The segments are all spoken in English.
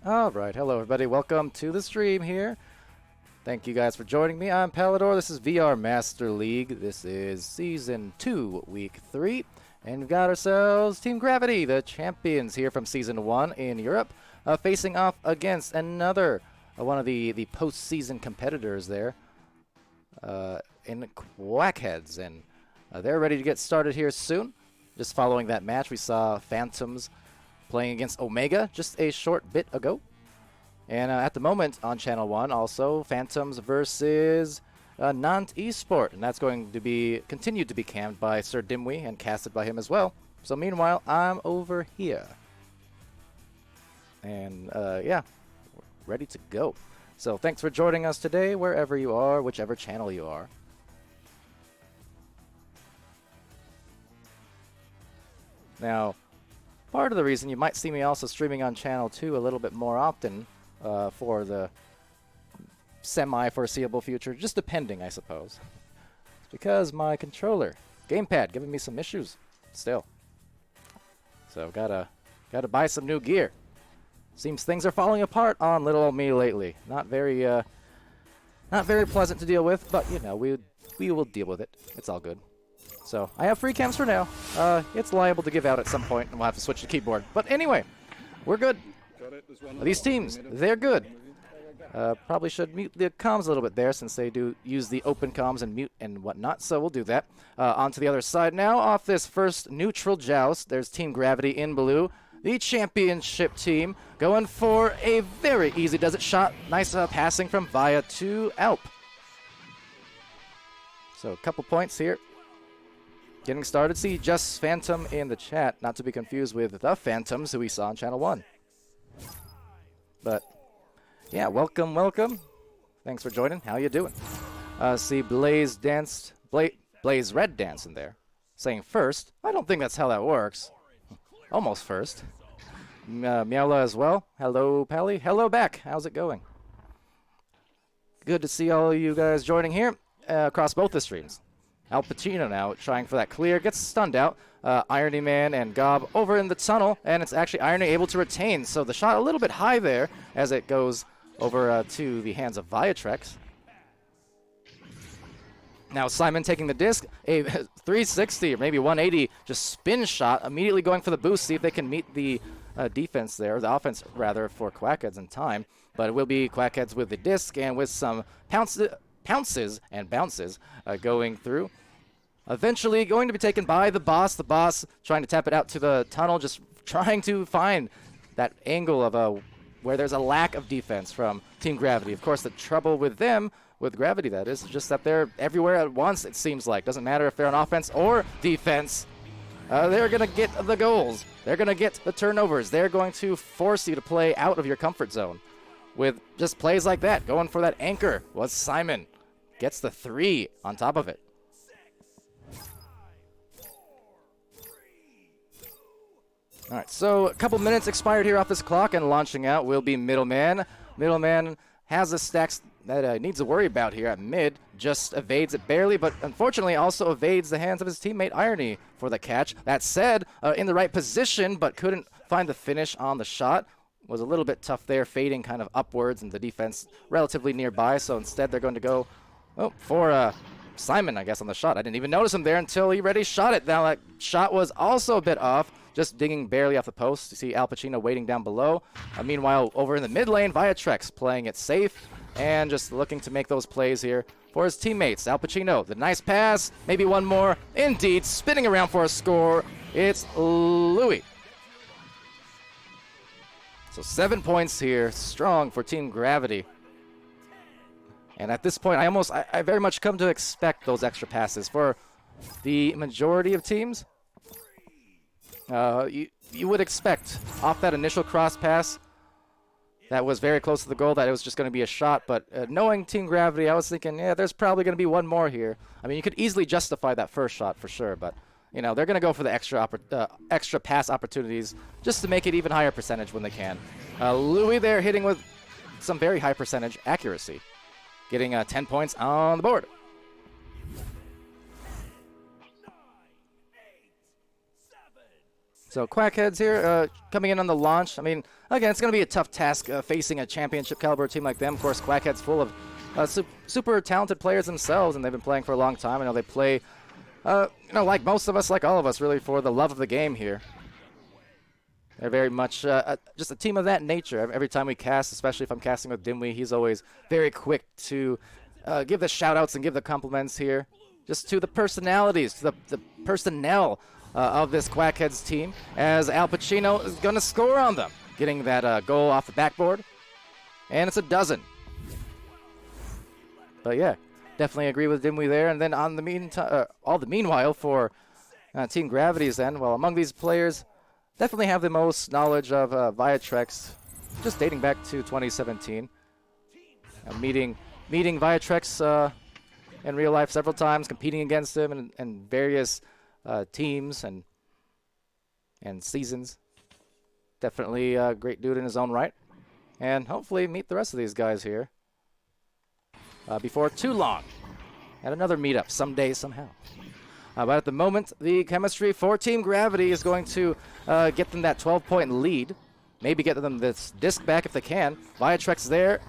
Alright, hello everybody, welcome to the stream here. Thank you guys for joining me. I'm Palidore, this is VR Master League. This is Season 2, Week 3. And we've got ourselves Team Gravity, the champions here from Season 1 in Europe, facing off against another one of the post-season competitors there in Quackheads. And they're ready to get started here soon. Just following that match, we saw Phantoms playing against Omega just a short bit ago. And at the moment on Channel 1 also, Phantoms versus Nant Esport. And that's going to be continued to be cammed by Sir Dimwee and casted by him as well. So meanwhile, I'm over here. And yeah, we're ready to go. So thanks for joining us today, wherever you are, whichever channel you are. Now, part of the reason you might see me also streaming on Channel 2 a little bit more often for the semi-foreseeable future, just depending, I suppose. It's because my controller, gamepad, giving me some issues still. So gotta buy some new gear. Seems things are falling apart on little old me lately. Not very pleasant to deal with, but you know, we will deal with it. It's all good. So, I have free cams for now. It's liable to give out at some point, and we'll have to switch to keyboard. But anyway, we're good. These teams, they're good. Probably should mute the comms a little bit there, since they do use the open comms and mute and whatnot, so we'll do that. On to the other side now. Off this first neutral joust, there's Team Gravity in blue. The championship team going for a very easy does it shot. Nice passing from Via to Alp. So, a couple points here. Getting started. See Just Phantom in the chat, not to be confused with the Phantoms who we saw on Channel 1. But yeah, welcome, welcome. Thanks for joining. How you doing? See Blaze Red dancing there, saying first. I don't think that's how that works. Almost first. Meowla as well. Hello, Pally. Hello back. How's it going? Good to see all of you guys joining here across both the streams. Al Pacino now trying for that clear, gets stunned out. Irony Man and Gob over in the tunnel, and it's actually Irony able to retain. So the shot a little bit high there as it goes over to the hands of Viatrex. Now Simon taking the disc, a 360 or maybe 180 just spin shot, immediately going for the boost, see if they can meet the defense there, the offense rather, for Quackheads in time. But it will be Quackheads with the disc and with some pounces and bounces going through. Eventually going to be taken by the boss. The boss trying to tap it out to the tunnel, just trying to find that angle of where there's a lack of defense from Team Gravity. Of course, the trouble with them, with Gravity that is, just that they're everywhere at once, it seems like. Doesn't matter if they're on offense or defense. They're going to get the goals. They're going to get the turnovers. They're going to force you to play out of your comfort zone. With just plays like that, going for that anchor was Simon. Gets the 3 on top of it. All right, so a couple minutes expired here off this clock, and launching out will be Middleman. Middleman has the stacks that needs to worry about here at mid. Just evades it barely, but unfortunately also evades the hands of his teammate Irony for the catch. That said, in the right position, but couldn't find the finish on the shot. Was a little bit tough there, fading kind of upwards, and the defense relatively nearby. So instead, they're going to go for Simon, I guess, on the shot. I didn't even notice him there until he already shot it. Now that shot was also a bit off, just dinging barely off the post. You see Al Pacino waiting down below. Meanwhile, over in the mid lane, Viatrex playing it safe and just looking to make those plays here for his teammates. Al Pacino, the nice pass, maybe one more. Indeed, spinning around for a score. It's Louis. So 7 points here, strong for Team Gravity. And at this point, I very much come to expect those extra passes for the majority of teams. You would expect off that initial cross pass that was very close to the goal that it was just going to be a shot. But knowing Team Gravity, I was thinking, yeah, there's probably going to be one more here. I mean, you could easily justify that first shot for sure, but you know, they're going to go for the extra pass opportunities just to make it even higher percentage when they can. Louis there hitting with some very high percentage accuracy, getting 10 points on the board. So Quackheads here coming in on the launch. I mean, again, it's going to be a tough task facing a championship caliber team like them. Of course, Quackheads full of super talented players themselves, and they've been playing for a long time. I know they play, you know, like most of us, like all of us, really for the love of the game here. They're very much just a team of that nature. Every time we cast, especially if I'm casting with Dimwee, he's always very quick to give the shout-outs and give the compliments here. Just to the personalities, to the personnel of this Quackheads team, as Al Pacino is going to score on them, getting that goal off the backboard. And it's a dozen. But yeah, definitely agree with Dimwee there. And then on the meanwhile for Team Gravity's end, well, among these players, definitely have the most knowledge of Viatrex, just dating back to 2017. Meeting Viatrex in real life several times, competing against him in various teams and seasons. Definitely a great dude in his own right. And hopefully meet the rest of these guys here before too long at another meetup someday, somehow. But at the moment, the chemistry for Team Gravity is going to get them that 12-point lead. Maybe get them this disc back if they can. Viatrex there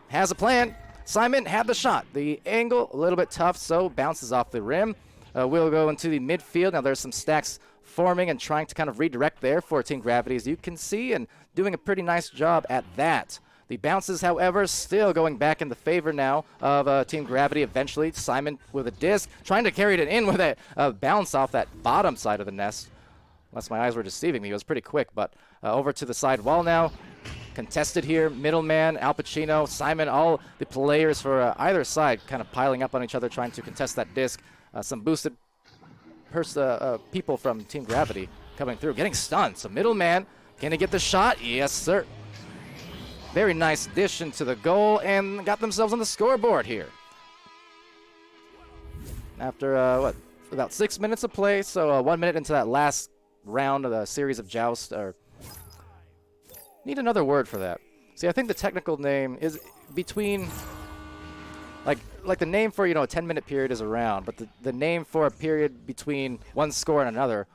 has a plan. Simon had the shot. The angle, a little bit tough, so bounces off the rim. We'll go into the midfield. Now there's some stacks forming and trying to kind of redirect there for Team Gravity, as you can see, and doing a pretty nice job at that. The bounces, however, still going back in the favor now of Team Gravity eventually. Simon with a disc, trying to carry it in with a bounce off that bottom side of the nest. Unless my eyes were deceiving me, it was pretty quick, but over to the side wall now. Contested here, middleman, Al Pacino, Simon, all the players for either side kind of piling up on each other, trying to contest that disc. Some boosted people from Team Gravity coming through, getting stunned. So middleman, can he get the shot? Yes, sir. Very nice dish into the goal and got themselves on the scoreboard here. After, about 6 minutes of play, so 1 minute into that last round of the series of joust, or need another word for that. See, I think the technical name is between, like the name for, you know, a 10-minute period is a round, but the name for a period between one score and another,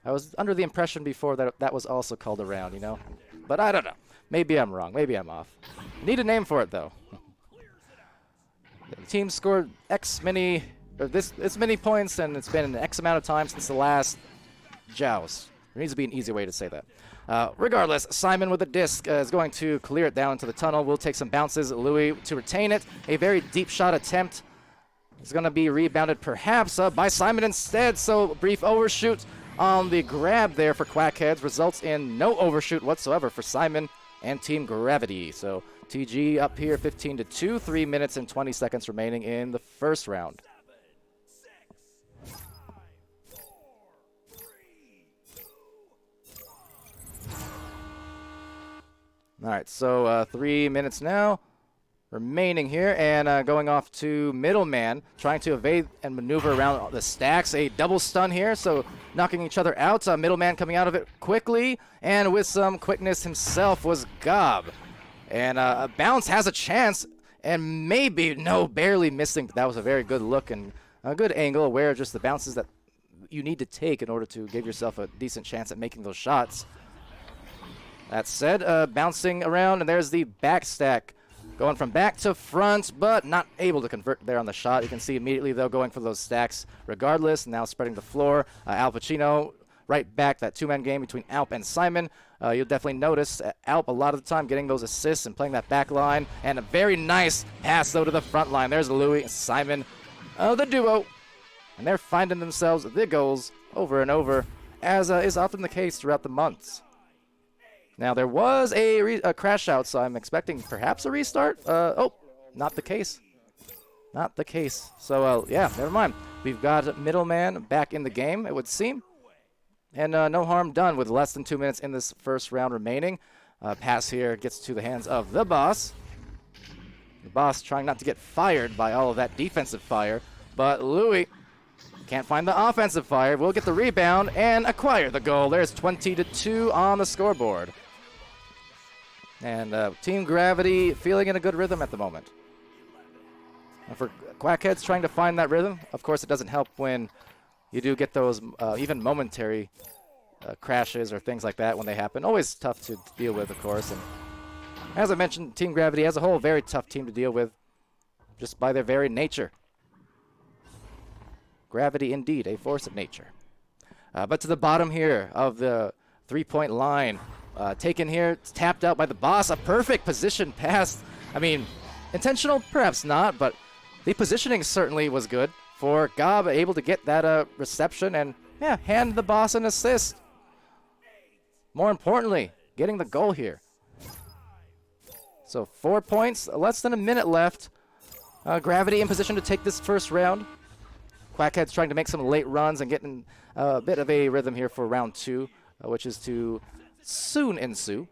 I was under the impression before that that was also called a round, you know? But I don't know. Maybe I'm wrong. Maybe I'm off. Need a name for it, though. The team scored X many, or this many points, and it's been an X amount of time since the last joust. There needs to be an easy way to say that. Regardless, Simon with the disc is going to clear it down into the tunnel. We'll take some bounces. Louis to retain it. A very deep shot attempt is going to be rebounded perhaps by Simon instead. So brief overshoot on the grab there for Quackheads results in no overshoot whatsoever for Simon and Team Gravity. So TG up here 15-2, 3 minutes and 20 seconds remaining in the first round. All right, so 3 minutes now remaining here, and going off to middleman, trying to evade and maneuver around the stacks. A double stun here, so knocking each other out. Middleman coming out of it quickly, and with some quickness himself was Gob. And Bounce has a chance, and maybe, no, barely missing, but that was a very good look and a good angle, aware of just the bounces that you need to take in order to give yourself a decent chance at making those shots. That said, bouncing around, and there's the back stack Going from back to front, but not able to convert there on the shot. You can see immediately, though, going for those stacks regardless. Now spreading the floor. Al Pacino right back, that two-man game between Alp and Simon. You'll definitely notice Alp a lot of the time getting those assists and playing that back line. And a very nice pass, though, to the front line. There's Louis and Simon, the duo. And they're finding themselves the goals over and over, as is often the case throughout the months. Now, there was a crash out, so I'm expecting perhaps a restart. Oh, not the case. Not the case. So, yeah, never mind. We've got Middleman back in the game, it would seem. And no harm done with less than 2 minutes in this first round remaining. Pass here gets to the hands of the boss. The boss trying not to get fired by all of that defensive fire. But Louis can't find the offensive fire. We'll get the rebound and acquire the goal. There's 20-2 on the scoreboard. And Team Gravity feeling in a good rhythm at the moment. And for Quackheads trying to find that rhythm, of course it doesn't help when you do get those even momentary crashes or things like that when they happen. Always tough to deal with, of course. And as I mentioned, Team Gravity as a whole, very tough team to deal with just by their very nature. Gravity indeed, a force of nature. But to the bottom here of the three-point line, taken here, tapped out by the boss. A perfect position pass. I mean, intentional, perhaps not, but the positioning certainly was good for Gob, able to get that reception and, yeah, hand the boss an assist. More importantly, getting the goal here. So 4 points, less than a minute left. Gravity in position to take this first round. Quackheads trying to make some late runs and getting a bit of a rhythm here for round 2, which is to soon ensue.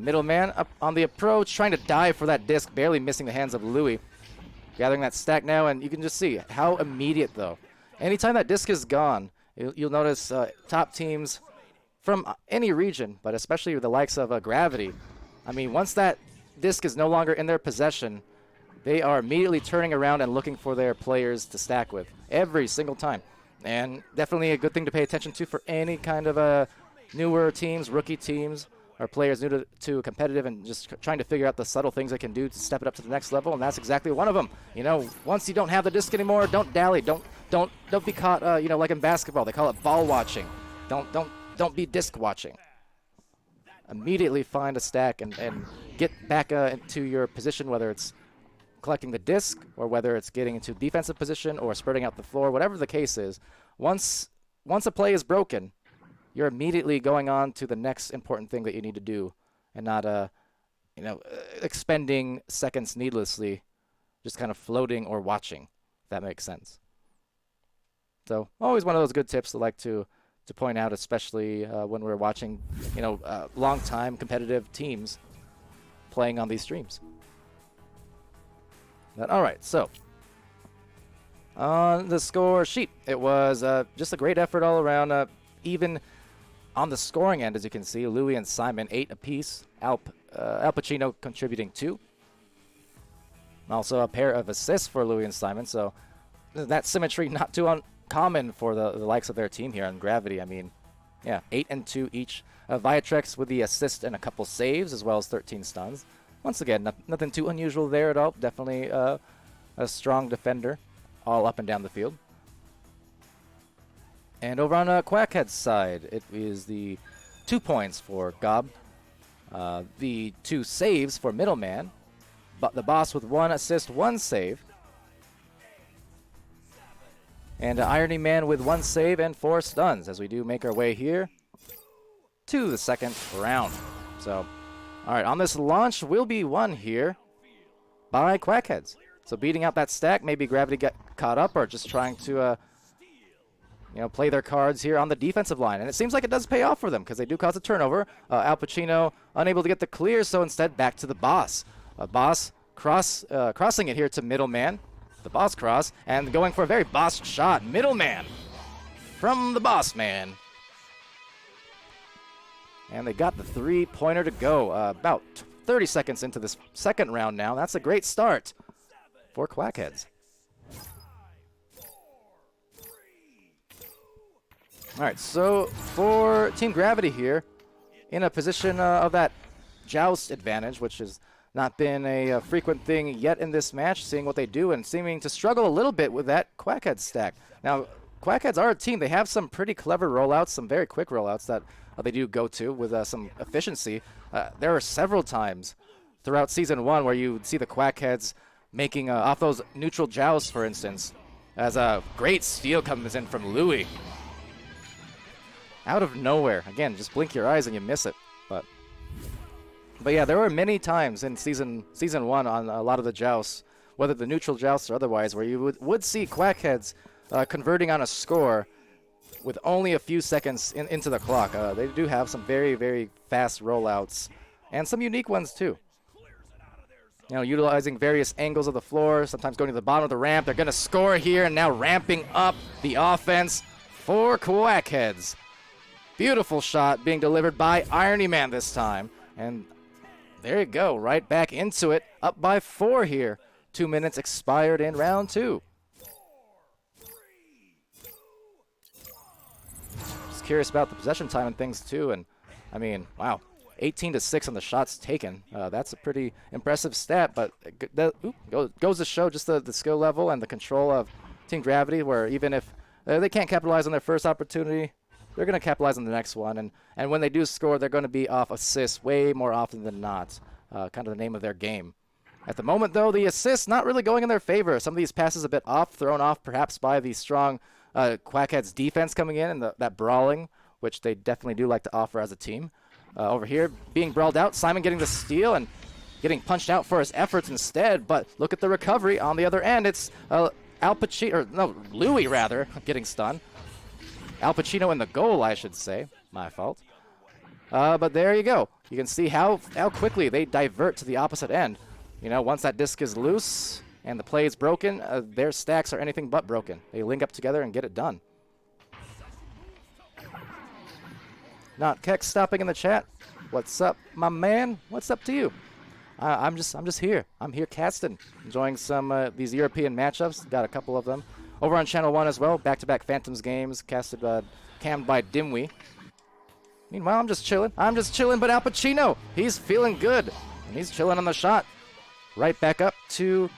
Middleman up on the approach, trying to dive for that disc, barely missing the hands of Louis. Gathering that stack now, and you can just see how immediate, though. Anytime that disc is gone, you'll notice top teams from any region, but especially the likes of Gravity. I mean, once that disc is no longer in their possession, they are immediately turning around and looking for their players to stack with every single time. And definitely a good thing to pay attention to for any kind of newer teams, rookie teams, or players new to competitive and just trying to figure out the subtle things they can do to step it up to the next level, and that's exactly one of them. You know, once you don't have the disc anymore, don't dally, don't be caught. You know, like in basketball, they call it ball watching. Don't be disc watching. Immediately find a stack and get back into your position, whether it's collecting the disc or whether it's getting into defensive position or spreading out the floor, whatever the case is. Once a play is broken, you're immediately going on to the next important thing that you need to do, and not expending seconds needlessly, just kind of floating or watching, if that makes sense. So always one of those good tips I like to point out, especially when we're watching, long-time competitive teams playing on these streams. But, all right, so on the score sheet, it was just a great effort all around. Even on the scoring end, as you can see, Louis and Simon 8 apiece. Al Pacino contributing 2. Also a pair of assists for Louis and Simon. So that symmetry not too uncommon for the likes of their team here on Gravity. I mean, yeah, 8 and 2 each. Viatrex with the assist and a couple saves, as well as 13 stuns. Once again, nothing too unusual there at all. Definitely a strong defender all up and down the field. And over on Quackhead's side, it is the 2 points for Gob, the 2 saves for Middleman, but the boss with 1 assist, 1 save, and Irony Man with 1 save and 4 stuns as we do make our way here to the second round. So, all right, on this launch will be won here by Quackheads. So beating out that stack, maybe Gravity got caught up or just trying to play their cards here on the defensive line. And it seems like it does pay off for them because they do cause a turnover. Al Pacino unable to get the clear, so instead back to the boss. Boss crossing it here to Middleman. The boss cross, and going for a very boss shot. Middleman from the boss man. And they got the 3-pointer to go. About 30 seconds into this second round now. That's a great start for Quackheads. All right, so for Team Gravity here, in a position of that joust advantage, which is not been a frequent thing yet in this match, seeing what they do and seeming to struggle a little bit with that Quackhead stack. Now, Quackheads are a team. They have some pretty clever rollouts, some very quick rollouts that they do go to with some efficiency. There are several times throughout Season 1 where you see the Quackheads making off those neutral jousts, for instance, as a great steal comes in from Louis. Out of nowhere. Again, just blink your eyes and you miss it. But yeah, there were many times in season 1 on a lot of the jousts, whether the neutral jousts or otherwise, where you would see Quackheads converting on a score with only a few seconds into the clock. They do have some very, very fast rollouts and some unique ones too. You know, utilizing various angles of the floor, sometimes going to the bottom of the ramp. They're going to score here and now ramping up the offense for Quackheads. Beautiful shot being delivered by Irony Man this time. And there you go, right back into it. Up by 4 here. 2 minutes expired in round 2. Just curious about the possession time and things too. And I mean, wow, 18-6 on the shots taken. That's a pretty impressive stat, but goes to show just the skill level and the control of Team Gravity, where even if they can't capitalize on their first opportunity, they're going to capitalize on the next one. And when they do score, they're going to be off assists way more often than not. Kind of the name of their game. At the moment, though, the assists not really going in their favor. Some of these passes a bit off, thrown off perhaps by the strong Quackheads defense coming in and that brawling, which they definitely do like to offer as a team. Over here, being brawled out, Simon getting the steal and getting punched out for his efforts instead. But look at the recovery on the other end. It's Louis rather, getting stunned. Al Pacino in the goal, I should say. My fault. But there you go. You can see how quickly they divert to the opposite end. You know, once that disc is loose and the play is broken, their stacks are anything but broken. They link up together and get it done. Not Keck stopping in the chat. What's up, my man? What's up to you? I'm just here. I'm here casting, enjoying some these European matchups. Got a couple of them over on Channel 1 as well. Back-to-back Phantoms games casted, cammed by Dimwee. Meanwhile, I'm just chilling. But Al Pacino, he's feeling good, and he's chilling on the shot. Right back up to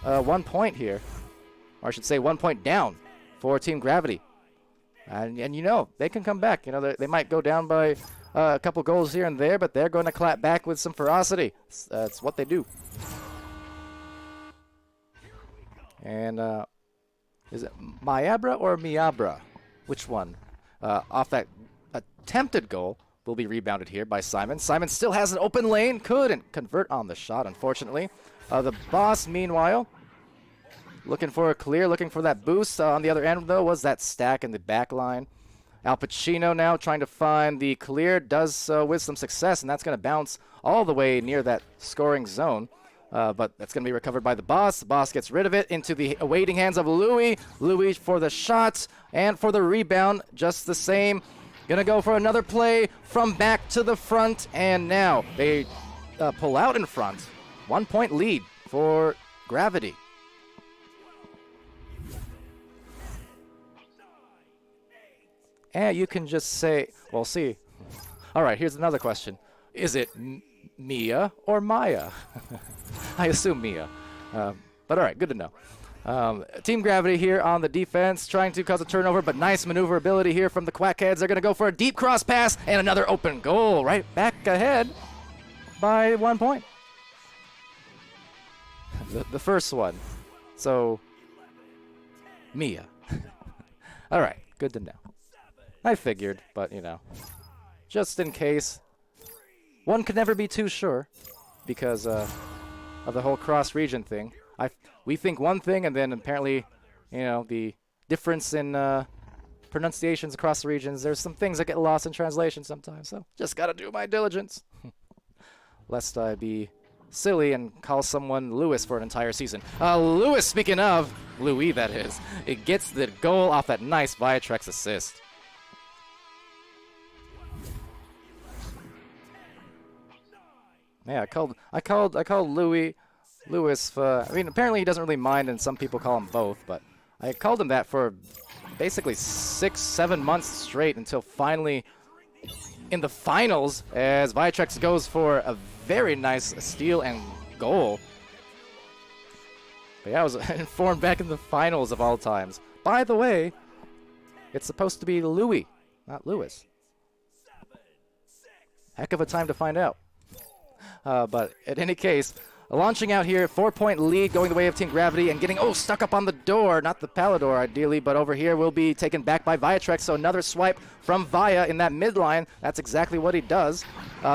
1 point here, or I should say 1 point down for Team Gravity. And you know, they can come back. You know, they might go down by a couple goals here and there, but they're going to clap back with some ferocity. It's what they do. And is it Mayabra or Miabra? Which one? Off that attempted goal will be rebounded here by Simon. Simon still has an open lane. Couldn't convert on the shot, unfortunately. The boss, meanwhile, looking for a clear, looking for that boost. On the other end, though, was that stack in the back line. Al Pacino now trying to find the clear, does so with some success, and that's going to bounce all the way near that scoring zone. But that's going to be recovered by the boss. The boss gets rid of it into the awaiting hands of Louis. Louis for the shot and for the rebound, just the same. Going to go for another play from back to the front, and now they pull out in front. 1 point lead for Gravity. And you can just say, well, see. All right, here's another question. Is it Mia or Maya? I assume Mia. But all right, good to know. Team Gravity here on the defense, trying to cause a turnover, but nice maneuverability here from the Quackheads. They're going to go for a deep cross pass and another open goal. Right back ahead by 1 point. The first one. So, Mia. All right, good to know. I figured, but, you know, just in case. One could never be too sure because of the whole cross-region thing. We think one thing, and then apparently, you know, the difference in pronunciations across the regions, there's some things that get lost in translation sometimes, so just gotta do my diligence. Lest I be silly and call someone Lewis for an entire season. Lewis, speaking of, Louis that is, it gets the goal off that nice Viatrex assist. Yeah, I called Louis. I mean, apparently he doesn't really mind, and some people call him both, but I called him that for basically 6-7 months straight until finally in the finals as Viatrex goes for a very nice steal and goal. But yeah, I was informed back in the finals of all times. By the way, it's supposed to be Louis, not Lewis. Heck of a time to find out. But in any case, launching out here, 4-point lead going the way of Team Gravity and getting, stuck up on the door. Not the Palidore, ideally, but over here will be taken back by Viatrex. So another swipe from Via in that midline. That's exactly what he does.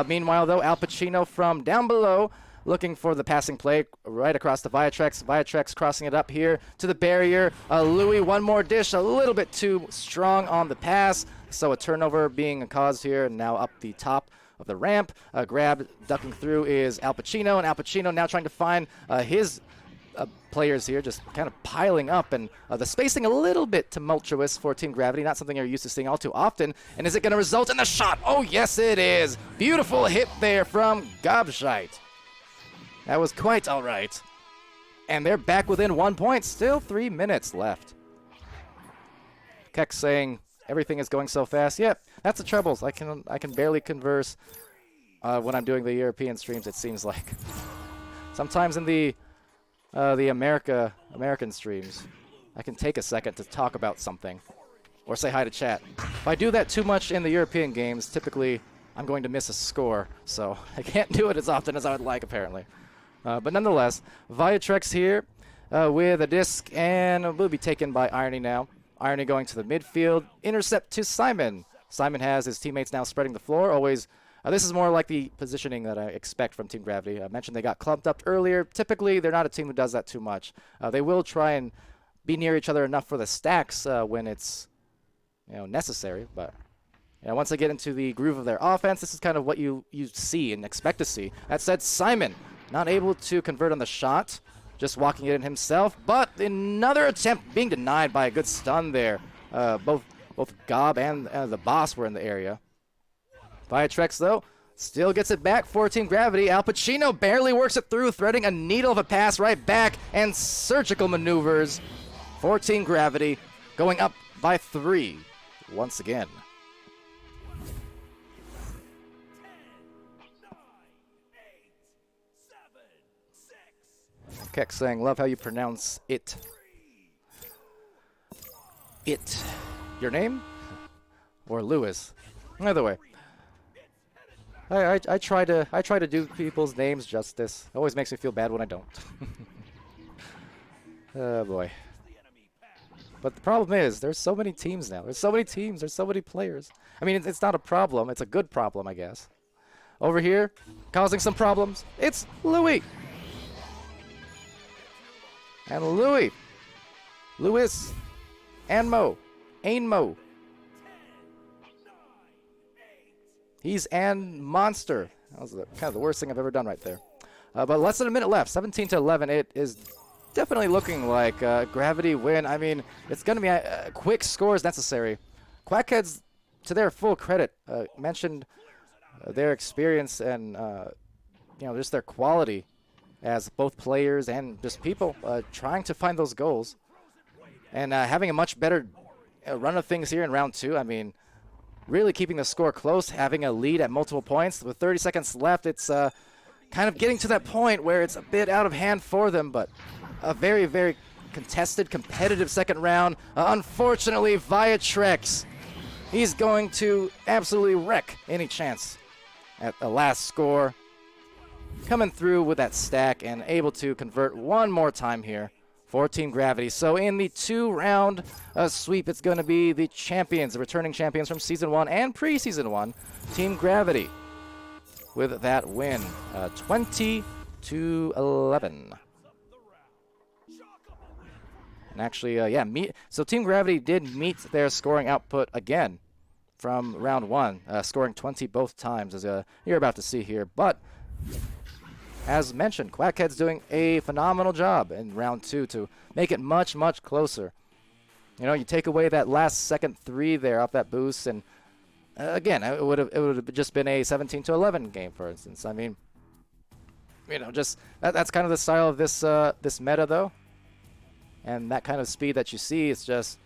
Meanwhile, though, Al Pacino from down below looking for the passing play right across the Viatrex. Viatrex crossing it up here to the barrier. Louis, one more dish, a little bit too strong on the pass. So a turnover being caused here, and now up the top of the ramp. Grab ducking through is Al Pacino, and Al Pacino now trying to find his players here, just kind of piling up, and the spacing a little bit tumultuous for Team Gravity, not something you're used to seeing all too often. And is it going to result in the shot? Oh, yes, it is. Beautiful hit there from Gobshite. That was quite all right. And they're back within 1 point. Still 3 minutes left. Keck saying everything is going so fast. Yep, that's the troubles. I can barely converse when I'm doing the European streams, it seems like. Sometimes in the American streams, I can take a second to talk about something or say hi to chat. If I do that too much in the European games, typically I'm going to miss a score, so I can't do it as often as I would like, apparently. But nonetheless, Viatrex here with a disc, and will be taken by Irony now. Irony going to the midfield. Intercept to Simon. Simon has his teammates now spreading the floor. Always, this is more like the positioning that I expect from Team Gravity. I mentioned they got clumped up earlier. Typically, they're not a team who does that too much. They will try and be near each other enough for the stacks when it's necessary. But once they get into the groove of their offense, this is kind of what you see and expect to see. That said, Simon not able to convert on the shot. Just walking it in himself, but another attempt being denied by a good stun there. Both Gob and the boss were in the area. Viatrex, though, still gets it back for Team Gravity. Al Pacino barely works it through, threading a needle of a pass right back, and surgical maneuvers for Team Gravity, going up by 3 once again. Keck saying, love how you pronounce it. It. Your name? Or Lewis? Either way. I try to do people's names justice. It always makes me feel bad when I don't. Oh boy. But the problem is, there's so many teams now. There's so many teams. There's so many players. I mean, it's not a problem. It's a good problem, I guess. Over here, causing some problems, it's Louis. And Louis, Ainmo. He's an monster. That was kind of the worst thing I've ever done right there. But less than a minute left, 17-11. It is definitely looking like Gravity win. I mean, it's going to be quick scores necessary. Quackheads, to their full credit, mentioned their experience and just their quality as both players and just people trying to find those goals and having a much better run of things here in round 2. I mean, really keeping the score close, having a lead at multiple points. With 30 seconds left, it's kind of getting to that point where it's a bit out of hand for them, but a very, very contested, competitive second round. Unfortunately, Viatrex, he's going to absolutely wreck any chance at the last score. Coming through with that stack and able to convert one more time here for Team Gravity. So in the 2-round sweep, it's going to be the champions, the returning champions from Season 1 and Pre-Season 1, Team Gravity, with that win, 20-11. And actually, so Team Gravity did meet their scoring output again from round 1, scoring 20 both times, as you're about to see here. But as mentioned, Quackheads doing a phenomenal job in round 2 to make it much, much closer. You take away that last second 3 there off that boost, and again, it would have just been a 17-11 game, for instance. I mean, just that's kind of the style of this this meta, though, and that kind of speed that you see. It's just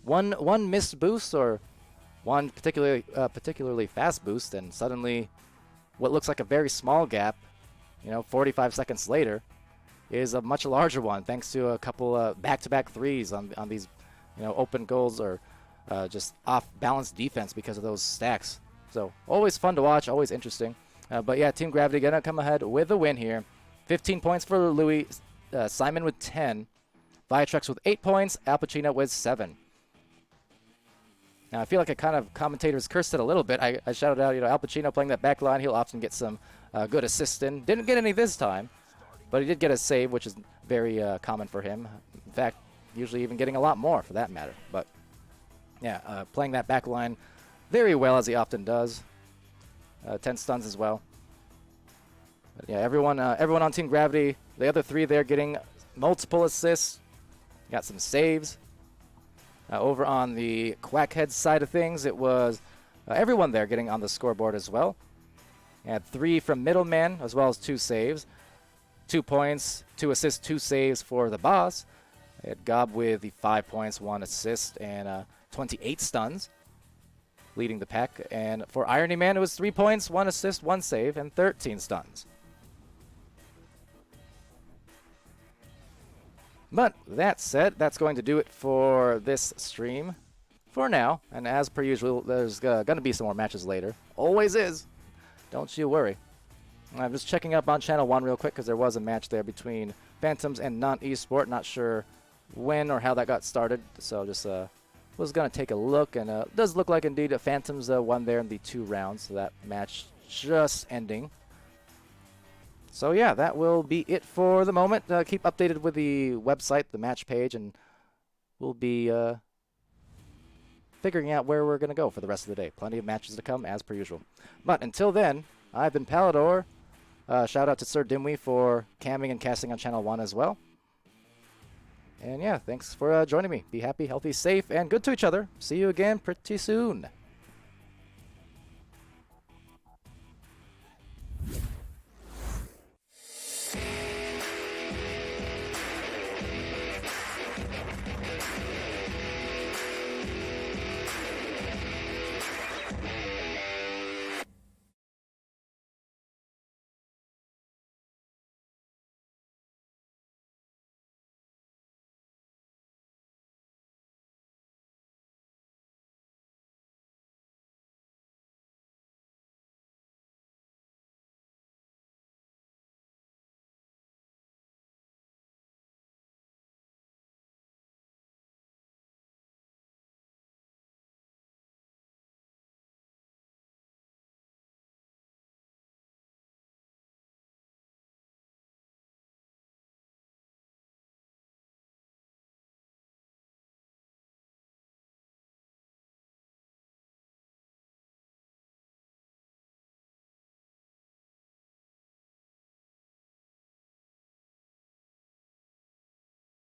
one missed boost or one particularly fast boost, and suddenly what looks like a very small gap, 45 seconds later, is a much larger one thanks to a couple back-to-back threes on these, open goals or just off-balance defense because of those stacks. So always fun to watch, always interesting. But yeah, Team Gravity gonna come ahead with a win here. 15 points for Louis, Simon with 10, Viatrex with 8 points, Al Pacino with 7. Now I feel like I kind of commentators cursed it a little bit. I shouted out, Al Pacino playing that back line. He'll often get some good assists in. Didn't get any this time, but he did get a save, which is very common for him. In fact, usually even getting a lot more for that matter. But yeah, playing that back line very well, as he often does. 10 stuns as well. But yeah, everyone on Team Gravity, the other 3 there getting multiple assists. Got some saves. Over on the Quackheads side of things, it was everyone there getting on the scoreboard as well. Had 3 from Middleman, as well as 2 saves. 2 points, 2 assists, 2 saves for the boss. Had Gob with the 5 points, 1 assist, and 28 stuns, leading the pack. And for Irony Man, it was 3 points, 1 assist, 1 save, and 13 stuns. But that said, that's going to do it for this stream for now. And as per usual, there's going to be some more matches later. Always is. Don't you worry. I'm just checking up on Channel 1 real quick because there was a match there between Phantoms and Non-Esport. Not sure when or how that got started. So just was going to take a look. And it does look like indeed Phantoms won there in the 2 rounds. So that match just ending. So yeah, that will be it for the moment. Keep updated with the website, the match page, and we'll be figuring out where we're going to go for the rest of the day. Plenty of matches to come, as per usual. But until then, I've been Palidore. Shout out to Sir Dimwee for camming and casting on Channel 1 as well. And yeah, thanks for joining me. Be happy, healthy, safe, and good to each other. See you again pretty soon.